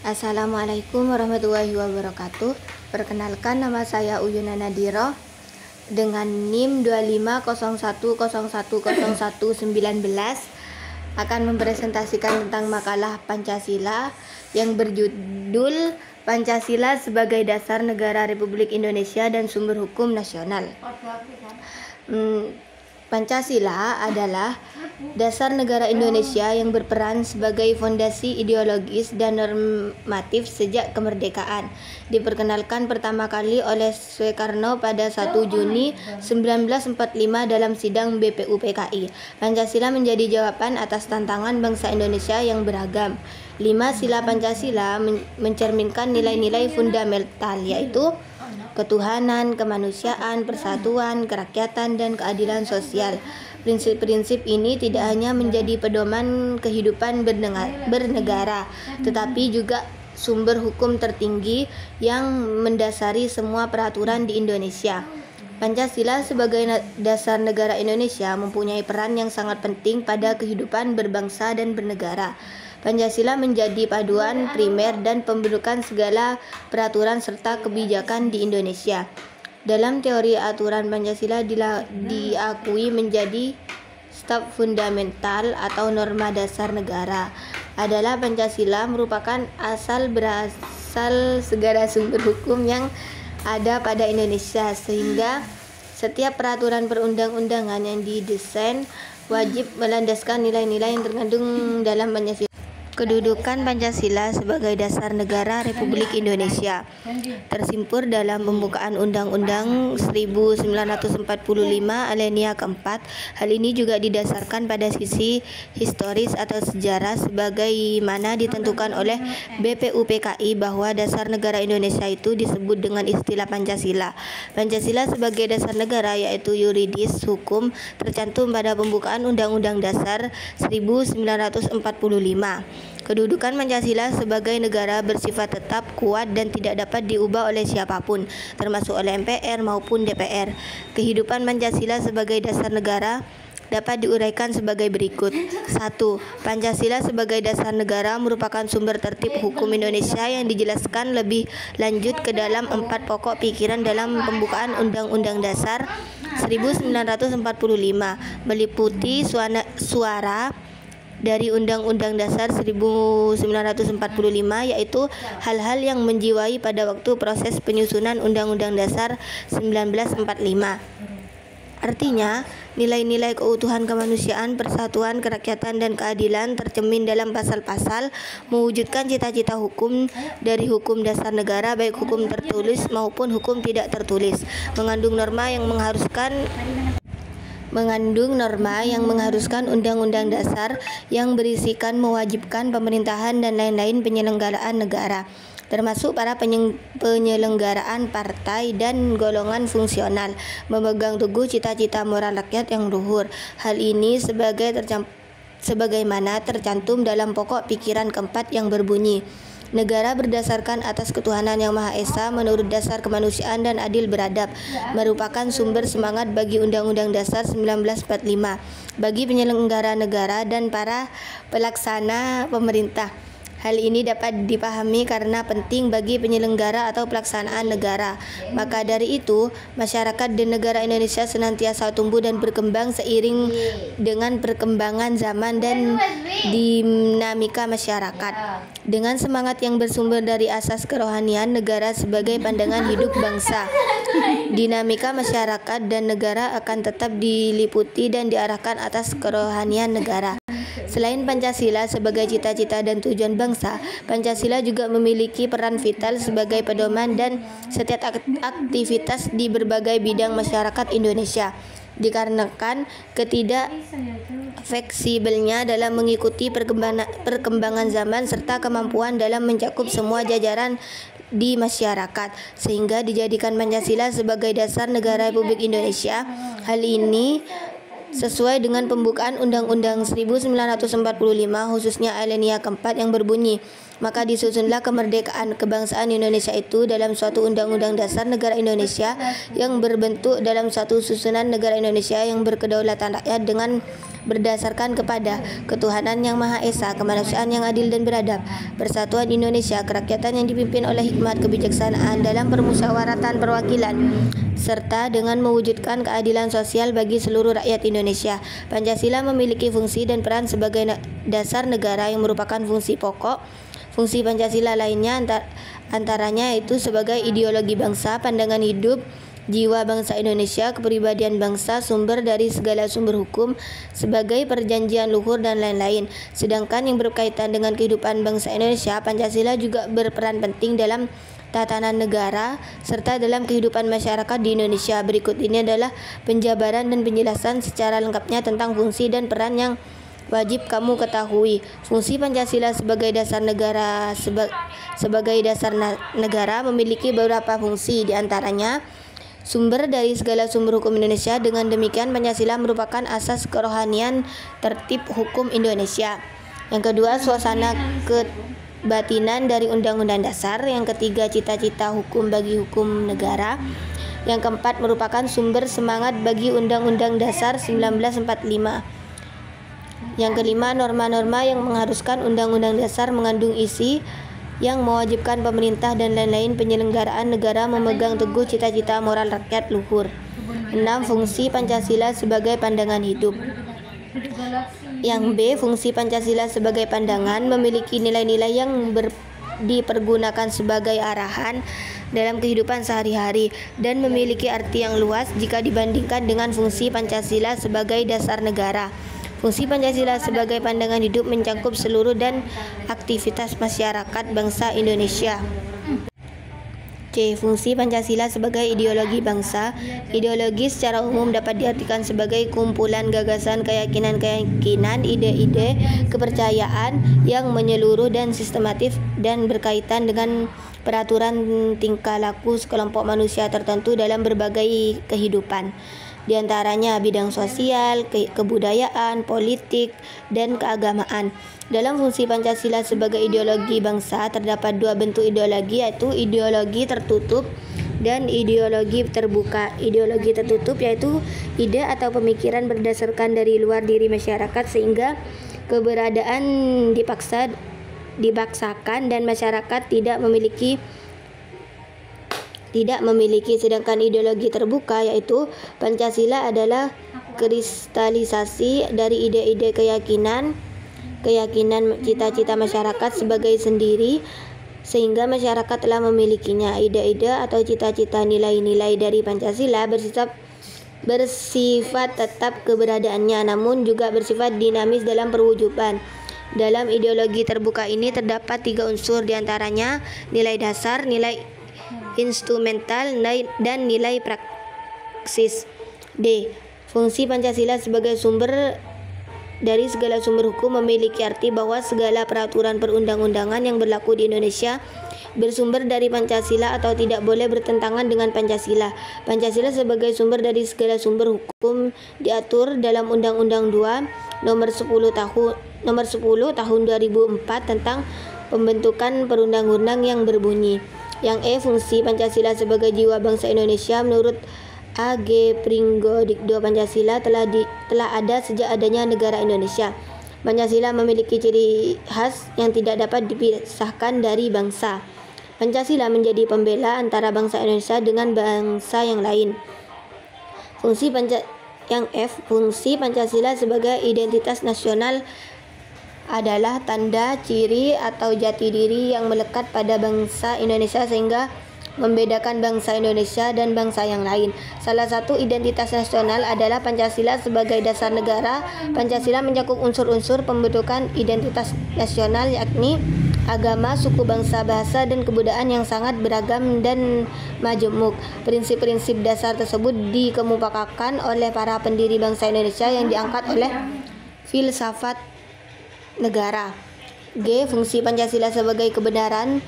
Assalamualaikum warahmatullahi wabarakatuh. Perkenalkan, nama saya Uyuna Nadiro dengan NIM 2501010119 akan mempresentasikan tentang makalah Pancasila yang berjudul Pancasila sebagai Dasar Negara Republik Indonesia dan Sumber Hukum Nasional. Pancasila adalah dasar negara Indonesia yang berperan sebagai fondasi ideologis dan normatif sejak kemerdekaan. Diperkenalkan pertama kali oleh Soekarno pada 1 Juni 1945 dalam sidang BPUPKI. Pancasila menjadi jawaban atas tantangan bangsa Indonesia yang beragam. 5 sila Pancasila mencerminkan nilai-nilai fundamental, yaitu ketuhanan, kemanusiaan, persatuan, kerakyatan, dan keadilan sosial. Prinsip-prinsip ini tidak hanya menjadi pedoman kehidupan bernegara, tetapi juga sumber hukum tertinggi yang mendasari semua peraturan di Indonesia. Pancasila sebagai dasar negara Indonesia mempunyai peran yang sangat penting pada kehidupan berbangsa dan bernegara. Pancasila menjadi paduan primer dan pembentukan segala peraturan serta kebijakan di Indonesia. Dalam teori aturan, Pancasila diakui menjadi staf fundamental atau norma dasar negara. Adalah Pancasila merupakan asal berasal segala sumber hukum yang ada pada Indonesia, sehingga setiap peraturan perundang-undangan yang didesain wajib melandaskan nilai-nilai yang terkandung dalam Pancasila. Kedudukan Pancasila sebagai dasar negara Republik Indonesia tersimpul dalam pembukaan Undang-Undang 1945 alinea keempat. Hal ini juga didasarkan pada sisi historis atau sejarah sebagaimana ditentukan oleh BPUPKI bahwa dasar negara Indonesia itu disebut dengan istilah Pancasila. Pancasila sebagai dasar negara yaitu yuridis hukum tercantum pada pembukaan Undang-Undang Dasar 1945. Kedudukan Pancasila sebagai negara bersifat tetap, kuat, dan tidak dapat diubah oleh siapapun, termasuk oleh MPR maupun DPR. Kehidupan Pancasila sebagai dasar negara dapat diuraikan sebagai berikut. 1. Pancasila sebagai dasar negara merupakan sumber tertib hukum Indonesia yang dijelaskan lebih lanjut ke dalam 4 pokok pikiran dalam pembukaan Undang-Undang Dasar 1945, meliputi suara dari Undang-Undang Dasar 1945, yaitu hal-hal yang menjiwai pada waktu proses penyusunan Undang-Undang Dasar 1945. Artinya, nilai-nilai keutuhan kemanusiaan, persatuan, kerakyatan, dan keadilan tercermin dalam pasal-pasal mewujudkan cita-cita hukum dari hukum dasar negara, baik hukum tertulis maupun hukum tidak tertulis, mengandung norma yang mengharuskan undang-undang dasar yang berisikan mewajibkan pemerintahan dan lain-lain penyelenggaraan negara, termasuk para penyelenggaraan partai dan golongan fungsional, memegang teguh cita-cita moral rakyat yang luhur. Hal ini sebagaimana tercantum dalam pokok pikiran keempat yang berbunyi, negara berdasarkan atas ketuhanan yang Maha Esa menurut dasar kemanusiaan dan adil beradab, merupakan sumber semangat bagi Undang-Undang Dasar 1945, bagi penyelenggara negara dan para pelaksana pemerintah. Hal ini dapat dipahami karena penting bagi penyelenggara atau pelaksanaan negara. Maka dari itu, masyarakat dan negara Indonesia senantiasa tumbuh dan berkembang seiring dengan perkembangan zaman dan dinamika masyarakat. Dengan semangat yang bersumber dari asas kerohanian negara sebagai pandangan hidup bangsa, dinamika masyarakat dan negara akan tetap diliputi dan diarahkan atas kerohanian negara. Selain Pancasila sebagai cita-cita dan tujuan bangsa, Pancasila juga memiliki peran vital sebagai pedoman dan setiap aktivitas di berbagai bidang masyarakat Indonesia. Dikarenakan fleksibelnya dalam mengikuti perkembangan zaman serta kemampuan dalam mencakup semua jajaran di masyarakat, sehingga dijadikan Pancasila sebagai dasar negara Republik Indonesia. Hal ini sesuai dengan pembukaan Undang-Undang 1945 khususnya alinea keempat yang berbunyi, Maka disusunlah kemerdekaan kebangsaan Indonesia itu dalam suatu Undang-Undang Dasar Negara Indonesia yang berbentuk dalam suatu susunan negara Indonesia yang berkedaulatan rakyat dengan berdasarkan kepada ketuhanan yang Maha Esa, kemanusiaan yang adil dan beradab, persatuan Indonesia, kerakyatan yang dipimpin oleh hikmat kebijaksanaan dalam permusyawaratan perwakilan, serta dengan mewujudkan keadilan sosial bagi seluruh rakyat Indonesia. Pancasila memiliki fungsi dan peran sebagai dasar negara yang merupakan fungsi pokok. Fungsi Pancasila lainnya antaranya itu sebagai ideologi bangsa, pandangan hidup, jiwa bangsa Indonesia, kepribadian bangsa, sumber dari segala sumber hukum, sebagai perjanjian luhur dan lain-lain. Sedangkan yang berkaitan dengan kehidupan bangsa Indonesia, Pancasila juga berperan penting dalam tatanan negara serta dalam kehidupan masyarakat di Indonesia. Berikut ini adalah penjabaran dan penjelasan secara lengkapnya tentang fungsi dan peran yang wajib kamu ketahui. Fungsi Pancasila sebagai dasar negara negara memiliki beberapa fungsi, diantaranya sumber dari segala sumber hukum Indonesia. Dengan demikian Pancasila merupakan asas kerohanian tertib hukum Indonesia. Yang kedua, suasana kebatinan dari Undang-Undang Dasar. Yang ketiga, cita-cita hukum bagi hukum negara. Yang keempat, merupakan sumber semangat bagi Undang-Undang Dasar 1945. Yang kelima, norma-norma yang mengharuskan Undang-Undang Dasar mengandung isi yang mewajibkan pemerintah dan lain-lain penyelenggaraan negara memegang teguh cita-cita moral rakyat luhur. 6. Fungsi Pancasila sebagai pandangan hidup. Yang B, fungsi Pancasila sebagai pandangan memiliki nilai-nilai yang dipergunakan sebagai arahan dalam kehidupan sehari-hari dan memiliki arti yang luas jika dibandingkan dengan fungsi Pancasila sebagai dasar negara. Fungsi Pancasila sebagai pandangan hidup mencakup seluruh dan aktivitas masyarakat bangsa Indonesia. C. Fungsi Pancasila sebagai ideologi bangsa. Ideologi secara umum dapat diartikan sebagai kumpulan gagasan, keyakinan-keyakinan, ide-ide, kepercayaan yang menyeluruh dan sistematif dan berkaitan dengan peraturan tingkah laku sekelompok manusia tertentu dalam berbagai kehidupan. Di antaranya bidang sosial, kebudayaan, politik, dan keagamaan. Dalam fungsi Pancasila sebagai ideologi bangsa terdapat dua bentuk ideologi, yaitu ideologi tertutup dan ideologi terbuka. Ideologi tertutup yaitu ide atau pemikiran berdasarkan dari luar diri masyarakat sehingga keberadaan dipaksakan dan masyarakat tidak memiliki. Sedangkan ideologi terbuka yaitu Pancasila adalah kristalisasi dari ide-ide keyakinan, cita-cita masyarakat sebagai sendiri sehingga masyarakat telah memilikinya. Ide-ide atau cita-cita nilai-nilai dari Pancasila bersifat tetap keberadaannya, namun juga bersifat dinamis dalam perwujudan. Dalam ideologi terbuka ini terdapat 3 unsur, diantaranya nilai dasar, nilai instrumental, dan nilai praksis. D. Fungsi Pancasila sebagai sumber dari segala sumber hukum memiliki arti bahwa segala peraturan perundang-undangan yang berlaku di Indonesia bersumber dari Pancasila atau tidak boleh bertentangan dengan Pancasila. Pancasila sebagai sumber dari segala sumber hukum diatur dalam Undang-Undang 2 Nomor 10 Tahun 2004 tentang pembentukan perundang-undang yang berbunyi. Yang E. Fungsi Pancasila sebagai jiwa bangsa Indonesia. Menurut A.G. Pringgodikdo, Pancasila telah ada sejak adanya negara Indonesia. Pancasila memiliki ciri khas yang tidak dapat dipisahkan dari bangsa. Pancasila menjadi pembela antara bangsa Indonesia dengan bangsa yang lain. Yang F. Fungsi Pancasila sebagai identitas nasional adalah tanda, ciri, atau jati diri yang melekat pada bangsa Indonesia sehingga membedakan bangsa Indonesia dan bangsa yang lain. Salah satu identitas nasional adalah Pancasila sebagai dasar negara. Pancasila mencakup unsur-unsur pembentukan identitas nasional yakni agama, suku, bangsa, bahasa, dan kebudayaan yang sangat beragam dan majemuk. Prinsip-prinsip dasar tersebut dikemukakan oleh para pendiri bangsa Indonesia yang diangkat oleh filsafat negara. G. Fungsi Pancasila sebagai kebenaran.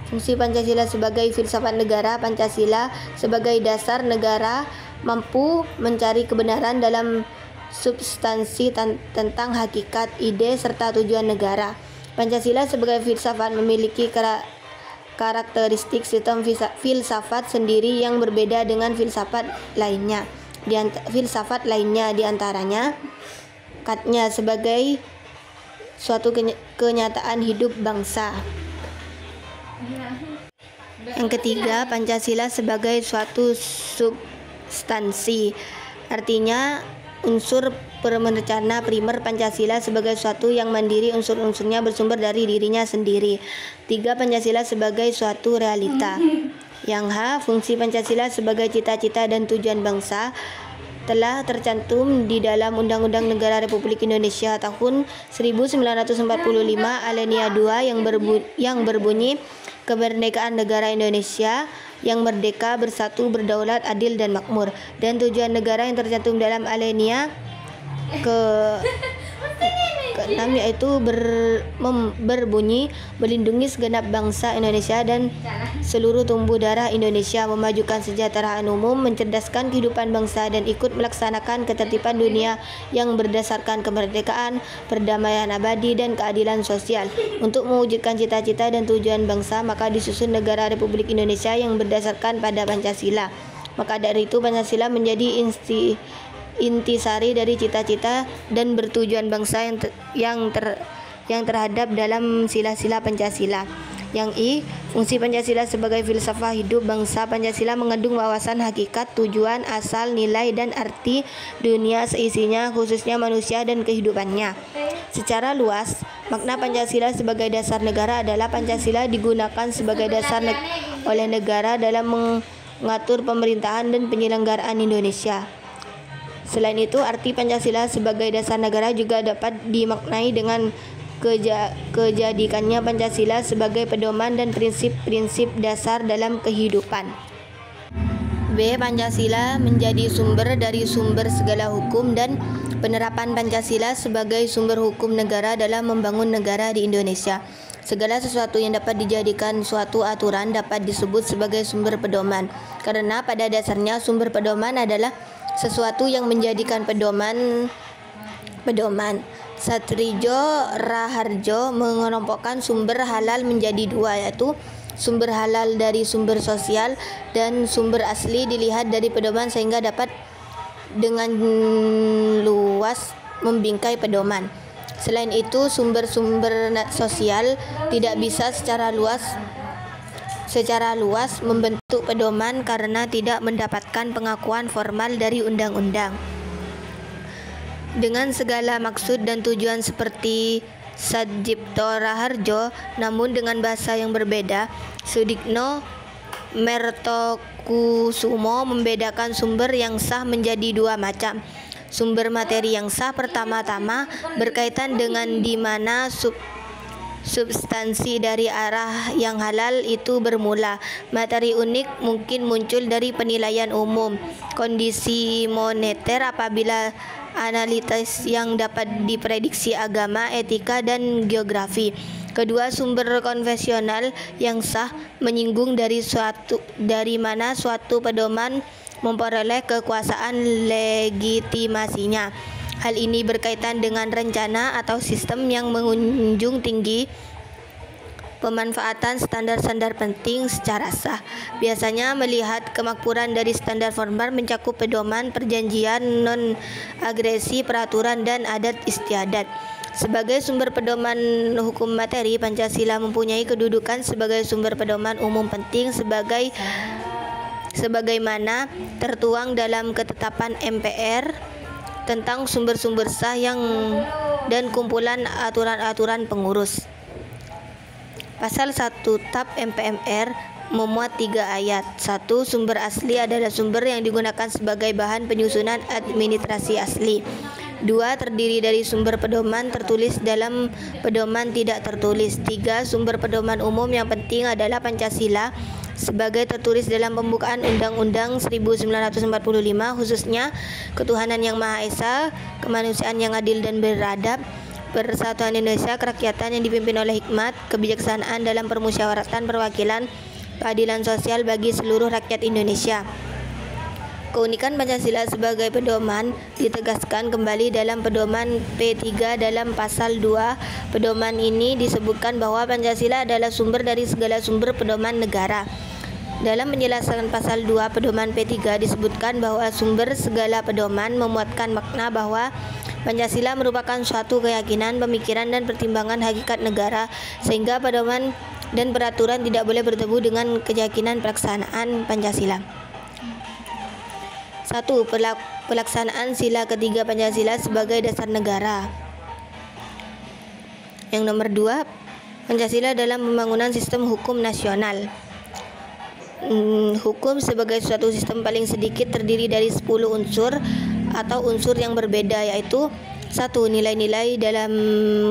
Fungsi Pancasila sebagai filsafat negara. Pancasila sebagai dasar negara mampu mencari kebenaran dalam substansi tentang hakikat, ide, serta tujuan negara. Pancasila sebagai filsafat memiliki karakteristik sistem filsafat sendiri yang berbeda dengan filsafat lainnya. Di antaranya katnya sebagai suatu kenyataan hidup bangsa. Yang ketiga, Pancasila sebagai suatu substansi. Artinya unsur perencana primer Pancasila sebagai suatu yang mandiri, unsur-unsurnya bersumber dari dirinya sendiri. 3. Pancasila sebagai suatu realita. Yang H. Fungsi Pancasila sebagai cita-cita dan tujuan bangsa telah tercantum di dalam Undang-Undang Negara Republik Indonesia tahun 1945 alinea 2 yang berbunyi kemerdekaan negara Indonesia yang merdeka, bersatu, berdaulat, adil, dan makmur. Dan tujuan negara yang tercantum dalam alinea ke-6 yaitu berbunyi melindungi segenap bangsa Indonesia dan seluruh tumbuh darah Indonesia, memajukan kesejahteraan umum, mencerdaskan kehidupan bangsa, dan ikut melaksanakan ketertiban dunia yang berdasarkan kemerdekaan, perdamaian abadi, dan keadilan sosial. Untuk mewujudkan cita-cita dan tujuan bangsa, maka disusun negara Republik Indonesia yang berdasarkan pada Pancasila. Maka dari itu Pancasila menjadi intisari dari cita-cita dan bertujuan bangsa yang terhadap dalam sila-sila Pancasila. Yang I. Fungsi Pancasila sebagai filsafat hidup bangsa. Pancasila mengandung wawasan hakikat, tujuan, asal, nilai, dan arti dunia seisinya, khususnya manusia dan kehidupannya. Secara luas, makna Pancasila sebagai dasar negara adalah Pancasila digunakan sebagai dasar oleh negara dalam mengatur pemerintahan dan penyelenggaraan Indonesia. Selain itu, arti Pancasila sebagai dasar negara juga dapat dimaknai dengan kejadikannya Pancasila sebagai pedoman dan prinsip-prinsip dasar dalam kehidupan. B. Pancasila menjadi sumber dari sumber segala hukum dan penerapan Pancasila sebagai sumber hukum negara dalam membangun negara di Indonesia. Segala sesuatu yang dapat dijadikan suatu aturan dapat disebut sebagai sumber pedoman, karena pada dasarnya sumber pedoman adalah sesuatu yang menjadikan pedoman. Satridjo Raharjo mengelompokkan sumber halal menjadi dua, yaitu sumber halal dari sumber sosial dan sumber asli dilihat dari pedoman sehingga dapat dengan luas membingkai pedoman. Selain itu, sumber-sumber sosial tidak bisa secara luas membentuk pedoman karena tidak mendapatkan pengakuan formal dari undang-undang. Dengan segala maksud dan tujuan seperti Satjipto Raharjo, namun dengan bahasa yang berbeda, Sudikno Mertokusumo membedakan sumber yang sah menjadi dua macam. Sumber materi yang sah pertama-tama berkaitan dengan di mana substansi dari arah yang halal itu bermula. Materi unik mungkin muncul dari penilaian umum, kondisi moneter apabila analitis yang dapat diprediksi agama, etika, dan geografi. Kedua, sumber konvensional yang sah menyinggung dari mana suatu pedoman memperoleh kekuasaan legitimasinya. Hal ini berkaitan dengan rencana atau sistem yang menjunjung tinggi pemanfaatan standar-standar penting secara sah. Biasanya melihat kemakmuran dari standar formal mencakup pedoman, perjanjian, non-agresi, peraturan, dan adat istiadat. Sebagai sumber pedoman hukum materi, Pancasila mempunyai kedudukan sebagai sumber pedoman umum penting sebagaimana tertuang dalam ketetapan MPR tentang sumber-sumber sah dan kumpulan aturan-aturan pengurus. Pasal 1 TAP MPMR memuat 3 ayat. 1. Sumber asli adalah sumber yang digunakan sebagai bahan penyusunan administrasi asli. 2. Terdiri dari sumber pedoman tertulis dalam pedoman tidak tertulis. 3. Sumber pedoman umum yang penting adalah Pancasila sebagai tertulis dalam pembukaan Undang-Undang 1945, khususnya ketuhanan yang Maha Esa, kemanusiaan yang adil dan beradab, persatuan Indonesia, kerakyatan yang dipimpin oleh hikmat, kebijaksanaan dalam permusyawaratan perwakilan, keadilan sosial bagi seluruh rakyat Indonesia. Keunikan Pancasila sebagai pedoman ditegaskan kembali dalam Pedoman P3 dalam pasal 2. Pedoman ini disebutkan bahwa Pancasila adalah sumber dari segala sumber pedoman negara. Dalam penjelasan pasal 2 Pedoman P3 disebutkan bahwa sumber segala pedoman memuatkan makna bahwa Pancasila merupakan suatu keyakinan, pemikiran, dan pertimbangan hakikat negara, sehingga pedoman dan peraturan tidak boleh bertemu dengan keyakinan pelaksanaan Pancasila. 1. Pelaksanaan sila ketiga Pancasila sebagai dasar negara. Yang nomor 2, Pancasila dalam pembangunan sistem hukum nasional. Hukum sebagai suatu sistem paling sedikit terdiri dari 10 unsur atau unsur yang berbeda, yaitu 1. Nilai-nilai dalam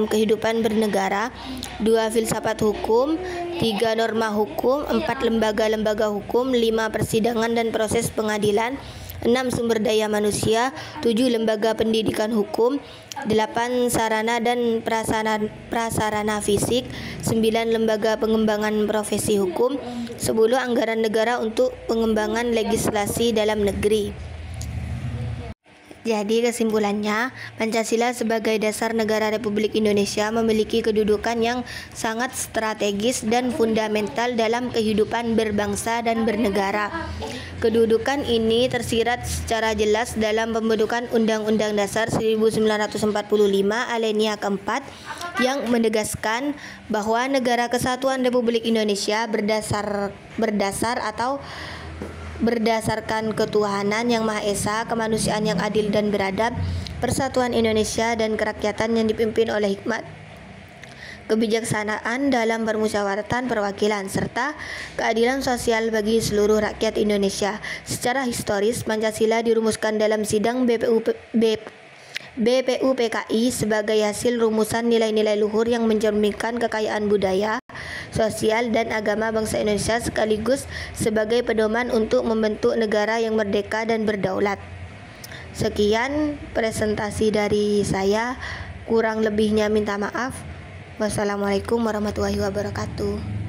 kehidupan bernegara, 2. Filsafat hukum, 3. Norma hukum, 4. Lembaga-lembaga hukum, 5. Persidangan dan proses pengadilan, 6. Sumber daya manusia, 7. Lembaga pendidikan hukum, 8. Sarana dan prasarana fisik, 9. Lembaga pengembangan profesi hukum, 10. Anggaran negara untuk pengembangan legislasi dalam negeri. Jadi kesimpulannya, Pancasila sebagai dasar negara Republik Indonesia memiliki kedudukan yang sangat strategis dan fundamental dalam kehidupan berbangsa dan bernegara. Kedudukan ini tersirat secara jelas dalam pembentukan Undang-Undang Dasar 1945 alinea keempat yang menegaskan bahwa Negara Kesatuan Republik Indonesia berdasarkan ketuhanan yang Maha Esa, kemanusiaan yang adil dan beradab, persatuan Indonesia dan kerakyatan yang dipimpin oleh hikmat, kebijaksanaan dalam permusyawaratan perwakilan, serta keadilan sosial bagi seluruh rakyat Indonesia. Secara historis, Pancasila dirumuskan dalam sidang BPUPKI sebagai hasil rumusan nilai-nilai luhur yang mencerminkan kekayaan budaya, sosial, dan agama bangsa Indonesia, sekaligus sebagai pedoman untuk membentuk negara yang merdeka dan berdaulat. Sekian presentasi dari saya, kurang lebihnya minta maaf. Wassalamualaikum warahmatullahi wabarakatuh.